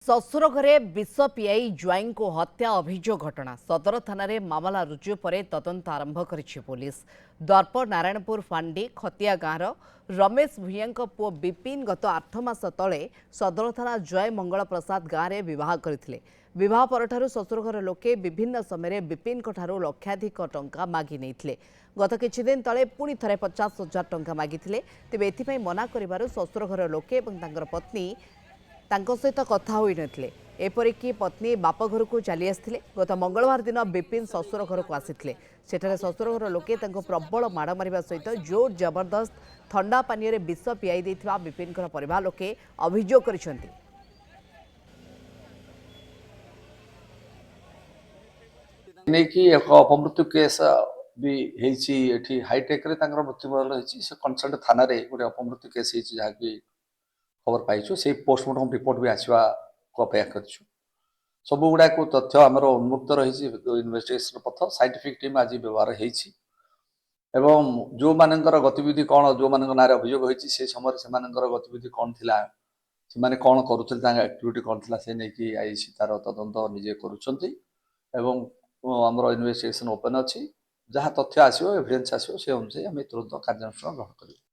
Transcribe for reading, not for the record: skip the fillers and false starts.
शशुर घरे विष पियाई ज्वाई को हत्या अभियोग घटना सदर थाना मामला रुजु पर तदंत आरंभ करिछि पुलिस। दर्प नारायणपुर फांडी खतिया गाँव रमेश भूया पुओ विपिन गत 8 मास तले सदर थाना जय मंगल प्रसाद गाँव में विवाह करथिले। विवाह परठारु शशुर घर लोके विभिन्न समय विपिन ठारू लक्षाधिक टंका मागी नैथिले। गत किछि दिन तले पुणी थरे 50,000 टंका मागिथिले। तेबे एथिपई मना करिबारु शशुर घर लोके एवं तांकर पत्नी तांको सहित कथा होई नथिले। एपरिकी पत्नी बाप घर को चली आसथिले। गत मंगलवार दिन विपिन शशुर घर को आसिथिले। सेठारे शशुर घर लोके तांको प्रबल माड़ मारिबा सहित जोर जबरदस्त ठंडा पानी रे विष पियाई देथिबा विपिन घर परिवार लोके अभियोग करिसेंती। नहीं कि एक अपमृत्यु केस भी हेची एठी हाईटेक रे तांकर मृत्युबरण हेची से कंसल्ट थाना रे गोटे अपमृत्यु केस हेची जहा कि खबर पाइछु से पोस्टमार्टम रिपोर्ट भी आसीबा को अपेक्षा करछु। सब गुडा को तथ्य हमर उन्मुक्त रहिछि इन्वेस्टिगेशन पथ साइंटिफिक टीम आज व्यवहार हेछि एवं जो मानकर गतिविधि कोन जो मानकर नारे अभियोग होइछि से समय से मानकर गतिविधि कोन थिला से माने कोन करूथि तांगा एक्टिविटी कोन थिला से नै कि आईसी तार तदंत निजे करूछंती एवं हमर इन्वेस्टिगेशन ओपन अछि जहाँ तथ्य आसियो एविडेंस आसियो से अनुसार हम तुरंत कार्यानुष्ठान ग्रहण करिबु।